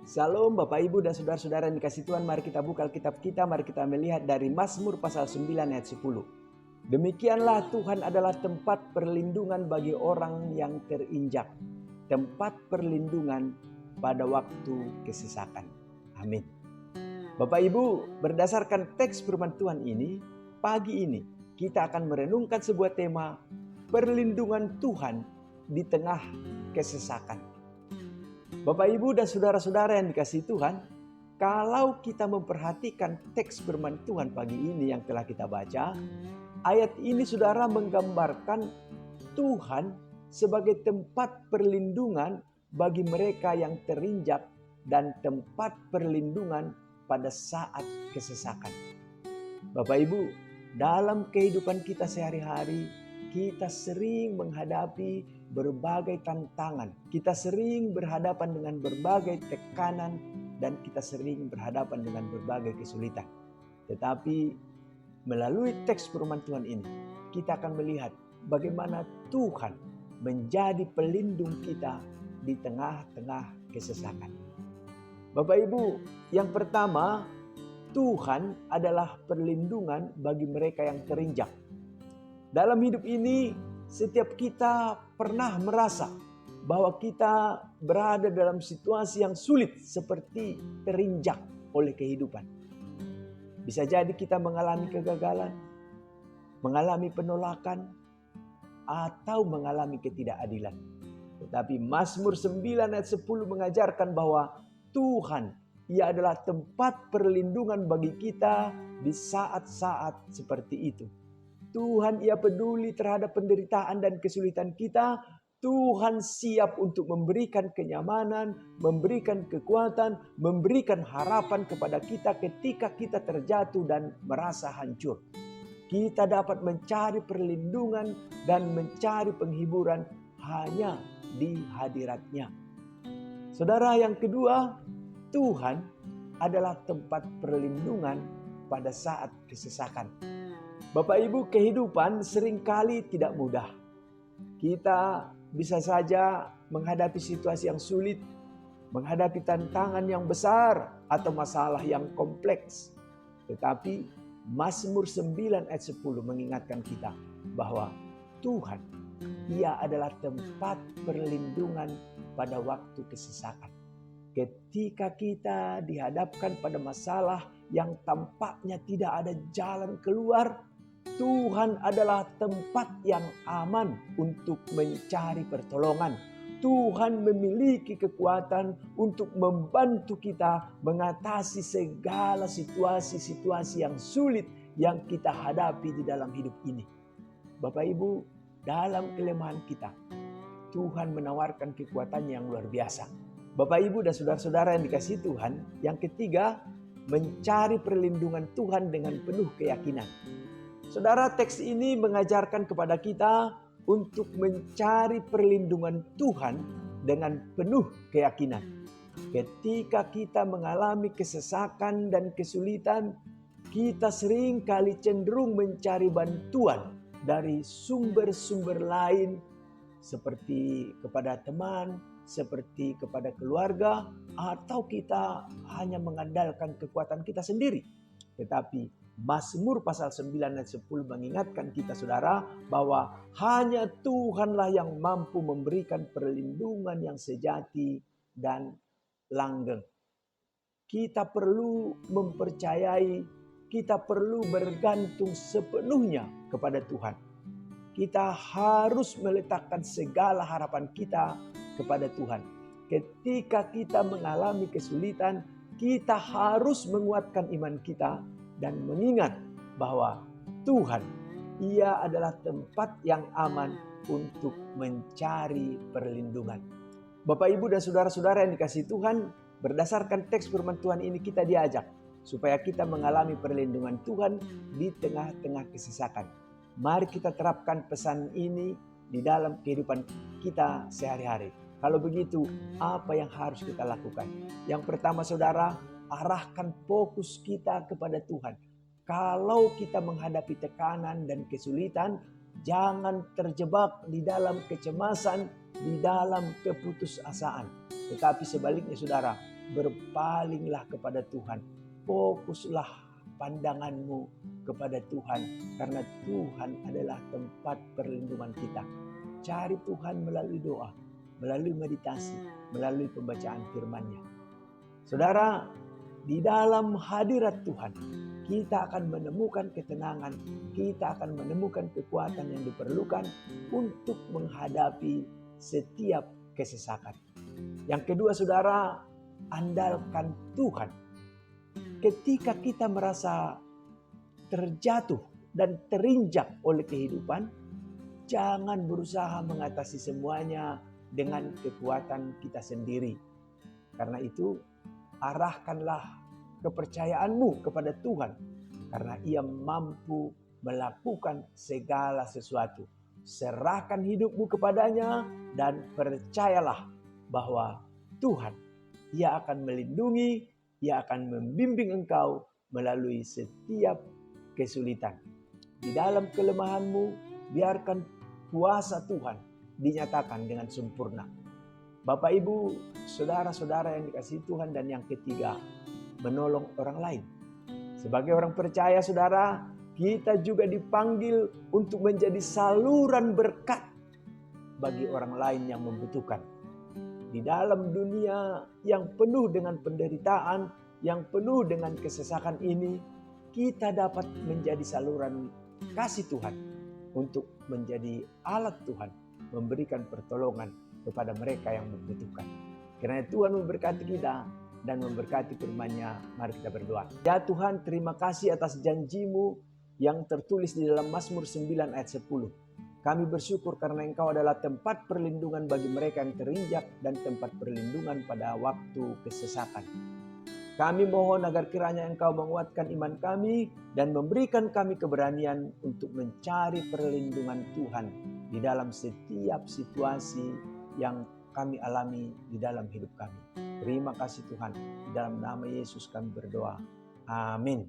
Shalom Bapak Ibu dan Saudara-saudara yang dikasih Tuhan, mari kita buka Alkitab kita, mari kita melihat dari Mazmur pasal 9 ayat 10. Demikianlah Tuhan adalah tempat perlindungan bagi orang yang terinjak, tempat perlindungan pada waktu kesesakan. Amin. Bapak Ibu, berdasarkan teks firman Tuhan ini, pagi ini kita akan merenungkan sebuah tema perlindungan Tuhan di tengah kesesakan. Bapak Ibu dan saudara-saudara yang dikasihi Tuhan, kalau kita memperhatikan teks firman Tuhan pagi ini yang telah kita baca, ayat ini saudara menggambarkan Tuhan sebagai tempat perlindungan bagi mereka yang terinjak dan tempat perlindungan pada saat kesesakan. Bapak Ibu, dalam kehidupan kita sehari-hari, kita sering menghadapi berbagai tantangan. Kita sering berhadapan dengan berbagai tekanan dan kita sering berhadapan dengan berbagai kesulitan. Tetapi melalui teks firman Tuhan ini, kita akan melihat bagaimana Tuhan menjadi pelindung kita di tengah-tengah kesesakan. Bapak Ibu, yang pertama, Tuhan adalah perlindungan bagi mereka yang terinjak. Dalam hidup ini, setiap kita pernah merasa bahwa kita berada dalam situasi yang sulit seperti terinjak oleh kehidupan. Bisa jadi kita mengalami kegagalan, mengalami penolakan, atau mengalami ketidakadilan. Tetapi Mazmur 9 ayat 10 mengajarkan bahwa Tuhan, Ia adalah tempat perlindungan bagi kita di saat-saat seperti itu. Tuhan Ia peduli terhadap penderitaan dan kesulitan kita. Tuhan siap untuk memberikan kenyamanan, memberikan kekuatan, memberikan harapan kepada kita ketika kita terjatuh dan merasa hancur. Kita dapat mencari perlindungan dan mencari penghiburan hanya di hadirat-Nya. Saudara, yang kedua, Tuhan adalah tempat perlindungan pada saat kesesakan. Bapak Ibu, kehidupan seringkali tidak mudah. Kita bisa saja menghadapi situasi yang sulit, menghadapi tantangan yang besar atau masalah yang kompleks. Tetapi Mazmur 9 ayat 10 mengingatkan kita bahwa Tuhan, Ia adalah tempat perlindungan pada waktu kesesakan. Ketika kita dihadapkan pada masalah yang tampaknya tidak ada jalan keluar, Tuhan adalah tempat yang aman untuk mencari pertolongan. Tuhan memiliki kekuatan untuk membantu kita mengatasi segala situasi-situasi yang sulit yang kita hadapi di dalam hidup ini. Bapak Ibu, dalam kelemahan kita, Tuhan menawarkan kekuatan yang luar biasa. Bapak Ibu dan saudara-saudara yang dikasihi Tuhan, yang ketiga, mencari perlindungan Tuhan dengan penuh keyakinan. Saudara, teks ini mengajarkan kepada kita untuk mencari perlindungan Tuhan dengan penuh keyakinan. Ketika kita mengalami kesesakan dan kesulitan, kita sering kali cenderung mencari bantuan dari sumber-sumber lain seperti kepada teman, seperti kepada keluarga, atau kita hanya mengandalkan kekuatan kita sendiri. Tetapi Mazmur pasal 9 ayat 10 mengingatkan kita saudara bahwa hanya Tuhanlah yang mampu memberikan perlindungan yang sejati dan langgeng. Kita perlu mempercayai, kita perlu bergantung sepenuhnya kepada Tuhan. Kita harus meletakkan segala harapan kita kepada Tuhan. Ketika kita mengalami kesulitan, kita harus menguatkan iman kita dan mengingat bahwa Tuhan, Ia adalah tempat yang aman untuk mencari perlindungan. Bapak Ibu dan saudara-saudara yang dikasihi Tuhan, berdasarkan teks firman Tuhan ini kita diajak supaya kita mengalami perlindungan Tuhan di tengah-tengah kesesakan. Mari kita terapkan pesan ini di dalam kehidupan kita sehari-hari. Kalau begitu, apa yang harus kita lakukan? Yang pertama saudara, arahkan fokus kita kepada Tuhan. Kalau kita menghadapi tekanan dan kesulitan, jangan terjebak di dalam kecemasan, di dalam keputusasaan. Tetapi sebaliknya saudara, berpalinglah kepada Tuhan. Fokuslah pandanganmu kepada Tuhan, karena Tuhan adalah tempat perlindungan kita. Cari Tuhan melalui doa, melalui meditasi, melalui pembacaan firman-Nya. Saudara, di dalam hadirat Tuhan, kita akan menemukan ketenangan, kita akan menemukan kekuatan yang diperlukan untuk menghadapi setiap kesesakan. Yang kedua, saudara, andalkan Tuhan. Ketika kita merasa terjatuh dan terinjak oleh kehidupan, jangan berusaha mengatasi semuanya dengan kekuatan kita sendiri. Karena itu, arahkanlah kepercayaanmu kepada Tuhan, karena Ia mampu melakukan segala sesuatu. Serahkan hidupmu kepadanya dan percayalah bahwa Tuhan, Ia akan melindungi, Ia akan membimbing engkau melalui setiap kesulitan. Di dalam kelemahanmu, biarkan kuasa Tuhan dinyatakan dengan sempurna. Bapak, Ibu, saudara-saudara yang dikasihi Tuhan, dan yang ketiga, menolong orang lain. Sebagai orang percaya, saudara, kita juga dipanggil untuk menjadi saluran berkat bagi orang lain yang membutuhkan. Di dalam dunia yang penuh dengan penderitaan, yang penuh dengan kesesakan ini, kita dapat menjadi saluran kasih Tuhan untuk menjadi alat Tuhan, memberikan pertolongan kepada mereka yang membutuhkan. Karena Tuhan memberkati kita dan memberkati firman-Nya. Mari kita berdoa. Ya Tuhan, terima kasih atas janji-Mu yang tertulis di dalam Mazmur 9 ayat 10. Kami bersyukur karena Engkau adalah tempat perlindungan bagi mereka yang terinjak dan tempat perlindungan pada waktu kesesakan. Kami mohon agar kiranya Engkau menguatkan iman kami dan memberikan kami keberanian untuk mencari perlindungan Tuhan di dalam setiap situasi yang kami alami di dalam hidup kami. Terima kasih Tuhan. Di dalam nama Yesus kami berdoa. Amin.